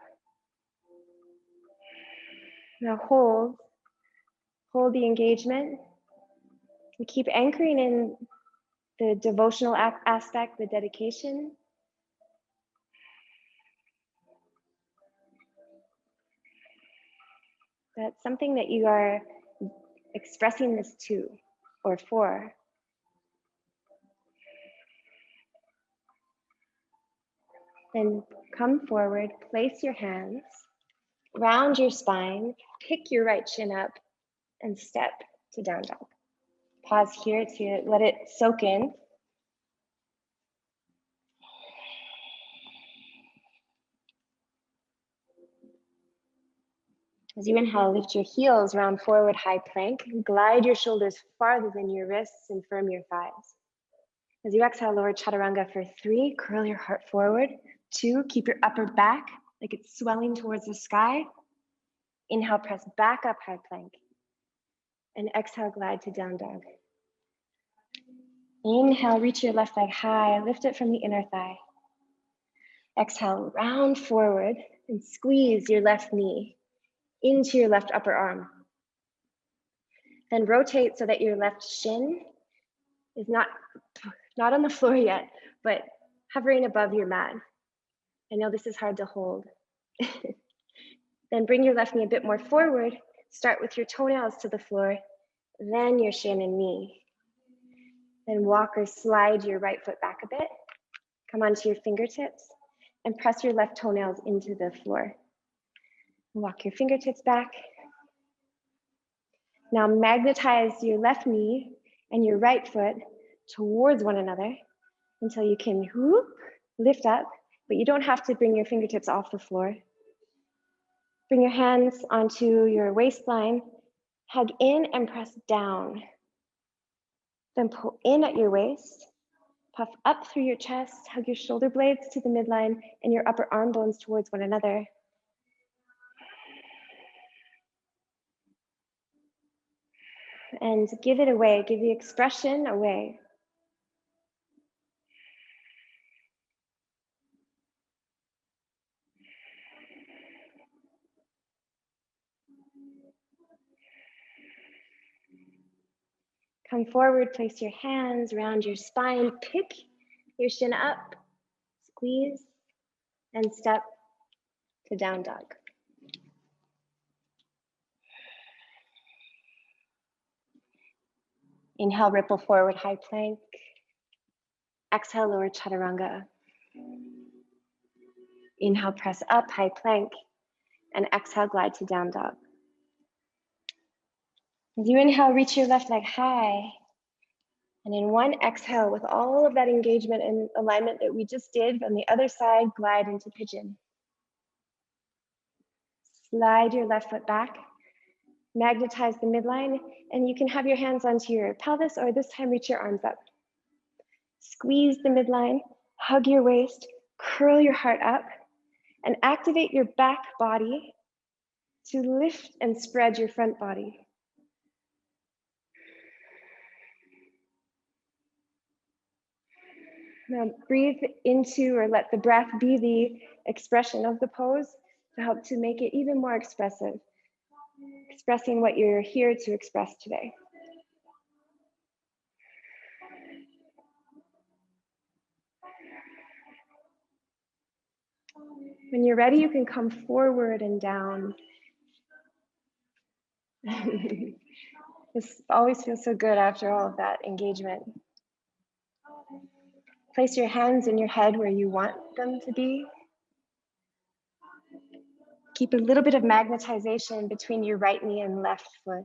Now hold the engagement. And keep anchoring in the devotional aspect, the dedication. That's something that you are expressing this to or for. Then come forward, place your hands, round your spine, pick your right shin up, and step to down dog. Pause here to let it soak in. As you inhale, lift your heels, round forward, high plank. Glide your shoulders farther than your wrists and firm your thighs. As you exhale, lower chaturanga for 3, curl your heart forward. 2, keep your upper back like it's swelling towards the sky. Inhale, press back up, high plank. And exhale, glide to down dog. Inhale, reach your left leg high, lift it from the inner thigh. Exhale, round forward and squeeze your left knee into your left upper arm. Then rotate so that your left shin is not on the floor yet, but hovering above your mat. I know this is hard to hold. Then bring your left knee a bit more forward. Start with your toenails to the floor, then your shin and knee. Then walk or slide your right foot back a bit. Come onto your fingertips and press your left toenails into the floor. Walk your fingertips back. Now magnetize your left knee and your right foot towards one another until you can whoop, lift up, but you don't have to bring your fingertips off the floor. Bring your hands onto your waistline, hug in and press down. Then pull in at your waist, puff up through your chest, hug your shoulder blades to the midline and your upper arm bones towards one another. And give it away, give the expression away. Come forward, place your hands around your spine, pick your shin up, squeeze, and step to down dog. Inhale, ripple forward, high plank. Exhale, lower chaturanga. Inhale, press up, high plank. And exhale, glide to down dog. As you inhale, reach your left leg high. And in one exhale, with all of that engagement and alignment that we just did, on the other side, glide into pigeon. Slide your left foot back, magnetize the midline, and you can have your hands onto your pelvis, or this time reach your arms up. Squeeze the midline, hug your waist, curl your heart up, and activate your back body to lift and spread your front body. Now breathe into, or let the breath be the expression of the pose to help to make it even more expressive, expressing what you're here to express today. When you're ready, you can come forward and down. This always feels so good after all of that engagement. Place your hands in your head where you want them to be. Keep a little bit of magnetization between your right knee and left foot.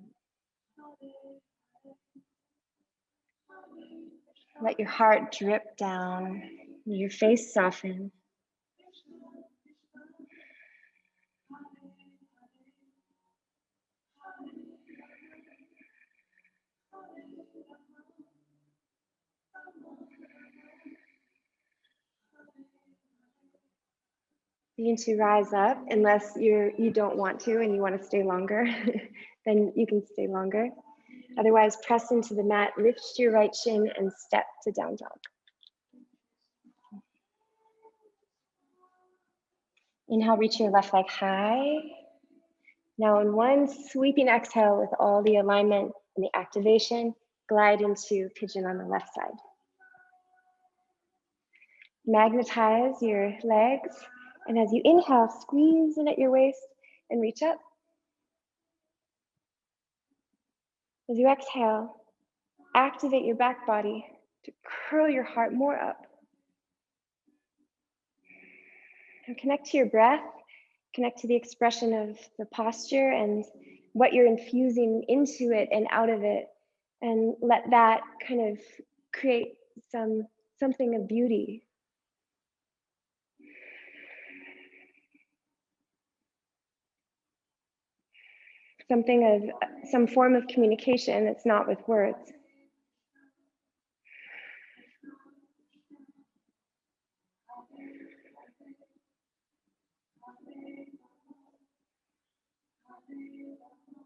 Let your heart drip down, your face soften. Begin to rise up, unless you don't want to and you want to stay longer, then you can stay longer. Otherwise, press into the mat, lift your right shin and step to down dog. Inhale, reach your left leg high. Now in one sweeping exhale with all the alignment and the activation, glide into pigeon on the left side. Magnetize your legs, and as you inhale, squeeze in at your waist and reach up. As you exhale, activate your back body to curl your heart more up. And connect to your breath, connect to the expression of the posture and what you're infusing into it and out of it, and let that kind of create something of beauty. Something of some form of communication that's not with words.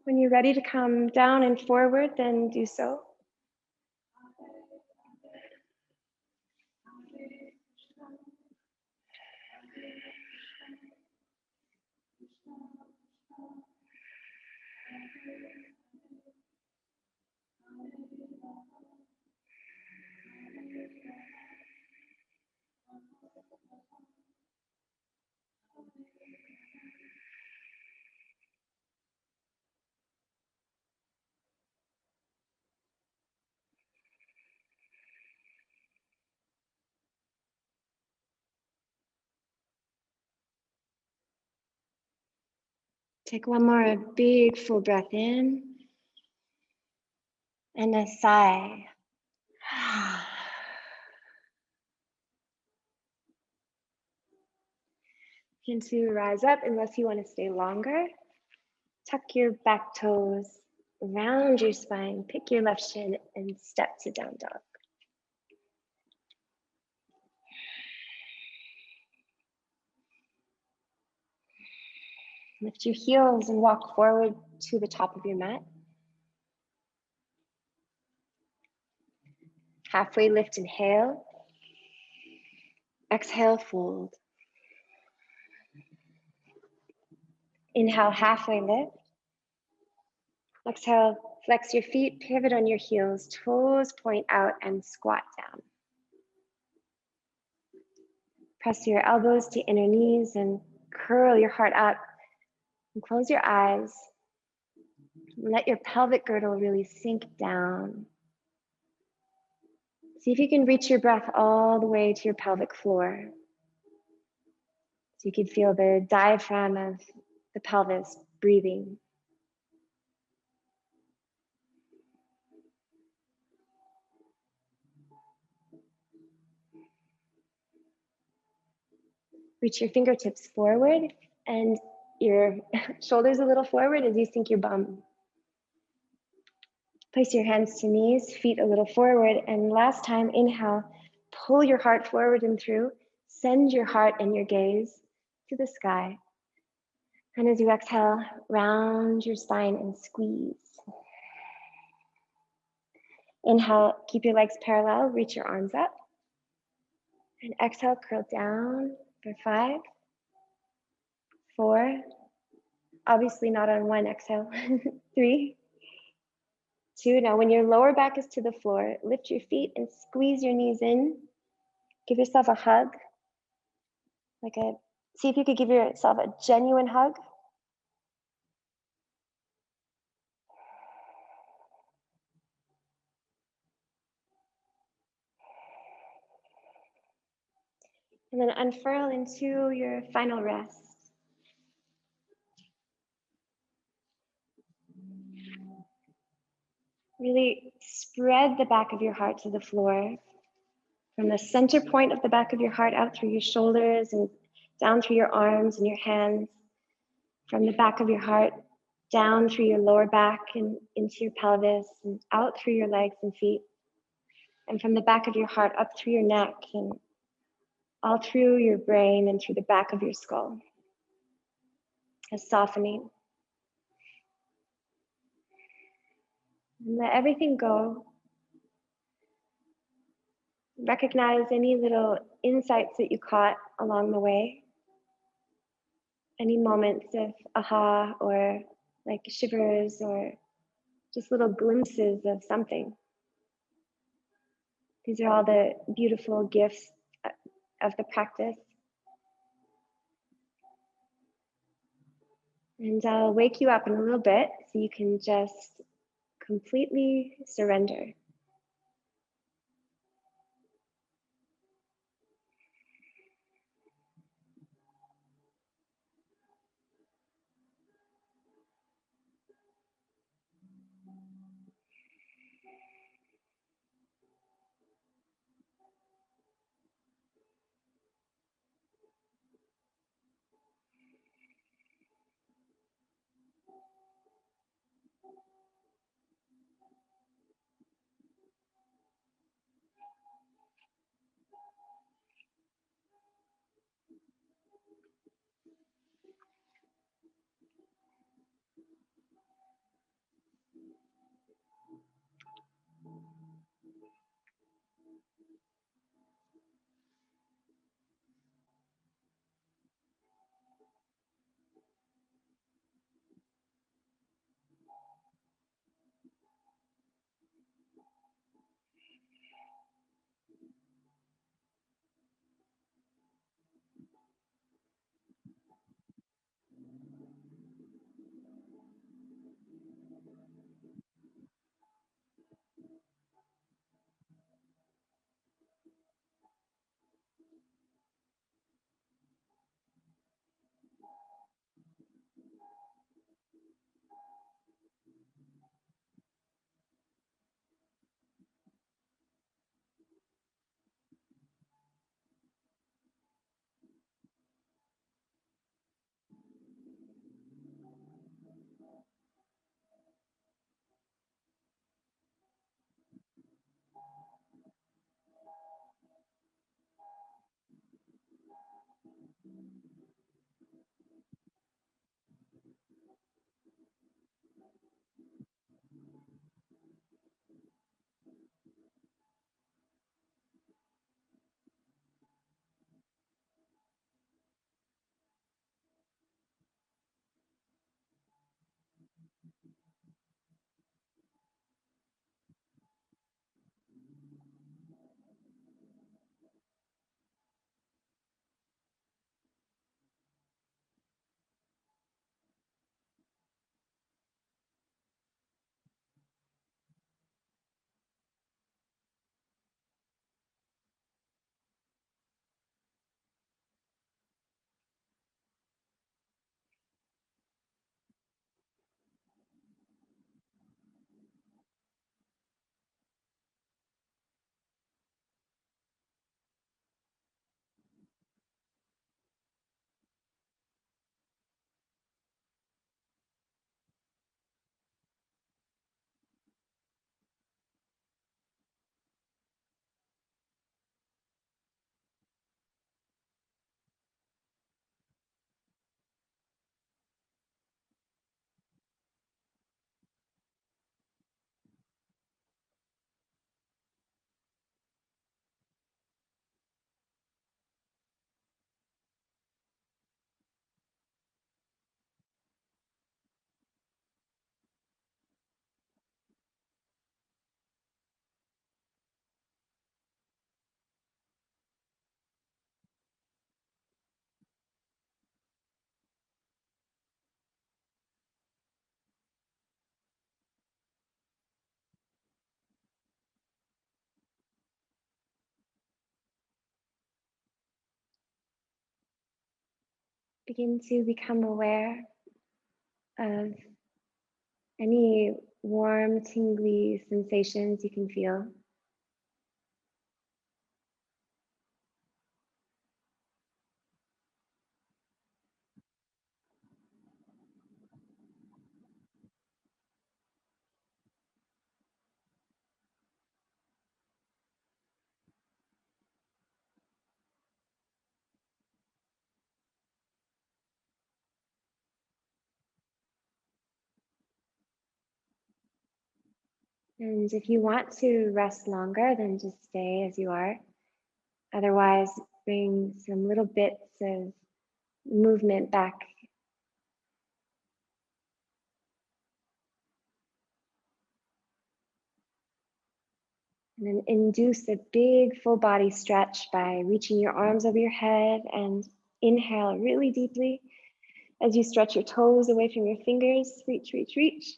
When you're ready to come down and forward, then do so. Take one more big full breath in and a sigh. Begin to rise up unless you want to stay longer. Tuck your back toes, round your spine, pick your left shin, and step to down dog. Lift your heels and walk forward to the top of your mat. Halfway lift, inhale. Exhale, fold. Inhale, halfway lift. Exhale, flex your feet, pivot on your heels, toes point out, and squat down. Press your elbows to inner knees and curl your heart up. And close your eyes. Let your pelvic girdle really sink down. See if you can reach your breath all the way to your pelvic floor. So you can feel the diaphragm of the pelvis breathing. Reach your fingertips forward and your shoulders a little forward as you sink your bum. Place your hands to knees, feet a little forward, and last time, inhale, pull your heart forward and through. Send your heart and your gaze to the sky. And as you exhale, round your spine and squeeze. Inhale, keep your legs parallel, reach your arms up. And exhale, curl down for 5, 4, obviously not on one exhale, 3, 2. Now when your lower back is to the floor, lift your feet and squeeze your knees in. Give yourself a hug. See if you could give yourself a genuine hug. And then unfurl into your final rest. Really spread the back of your heart to the floor. From the center point of the back of your heart out through your shoulders and down through your arms and your hands. From the back of your heart down through your lower back and into your pelvis and out through your legs and feet. And from the back of your heart up through your neck and all through your brain and through the back of your skull. A softening. And let everything go. Recognize any little insights that you caught along the way. Any moments of aha or like shivers or just little glimpses of something. These are all the beautiful gifts of the practice. And I'll wake you up in a little bit so you can just completely surrender. Begin to become aware of any warm, tingly sensations you can feel. And if you want to rest longer, then just stay as you are. Otherwise, bring some little bits of movement back. And then induce a big full body stretch by reaching your arms over your head and inhale really deeply as you stretch your toes away from your fingers. Reach, reach, reach.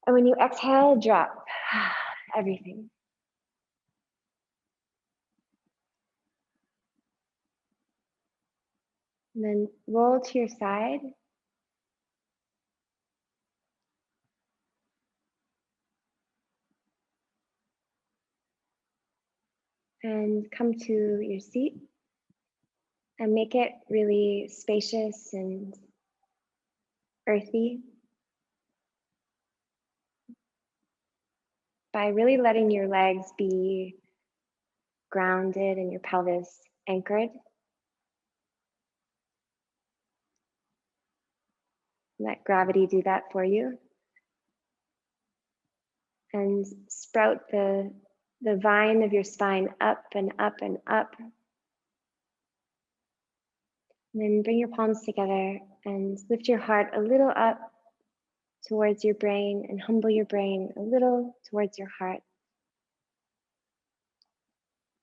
And when you exhale, drop everything. And then roll to your side. And come to your seat and make it really spacious and earthy by really letting your legs be grounded and your pelvis anchored. Let gravity do that for you. And sprout the vine of your spine up and up and up. And then bring your palms together and lift your heart a little up towards your brain and humble your brain a little towards your heart.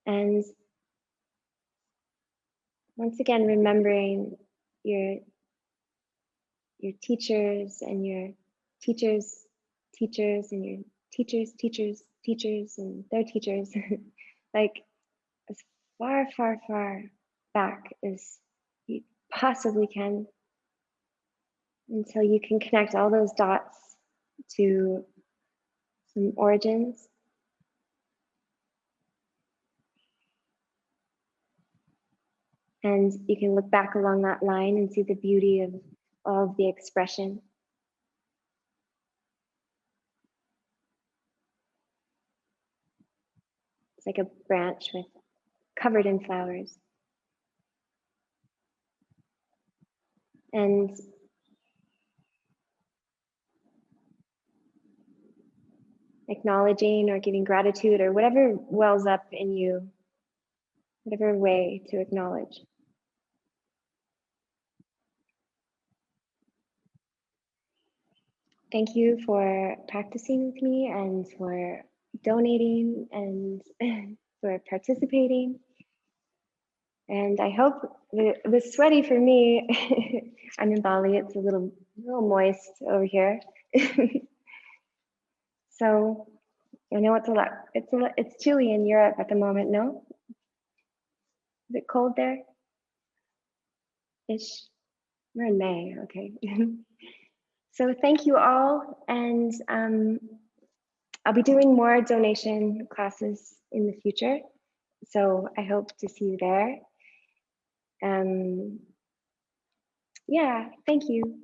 And once again, remembering your teachers and your teachers' teachers and your teachers and their teachers, like as far, far, far back as you possibly can, until you can connect all those dots to some origins. And you can look back along that line and see the beauty of all of the expression. It's like a branch covered in flowers. And acknowledging or giving gratitude or whatever wells up in you, whatever way to acknowledge. Thank you for practicing with me and for donating and for participating. And I hope it was sweaty for me. I'm in Bali, it's a little moist over here. So I know it's chilly in Europe at the moment, no? Is it cold there? Ish. We're in May, okay. So thank you all, and I'll be doing more donation classes in the future. So I hope to see you there. Yeah, thank you.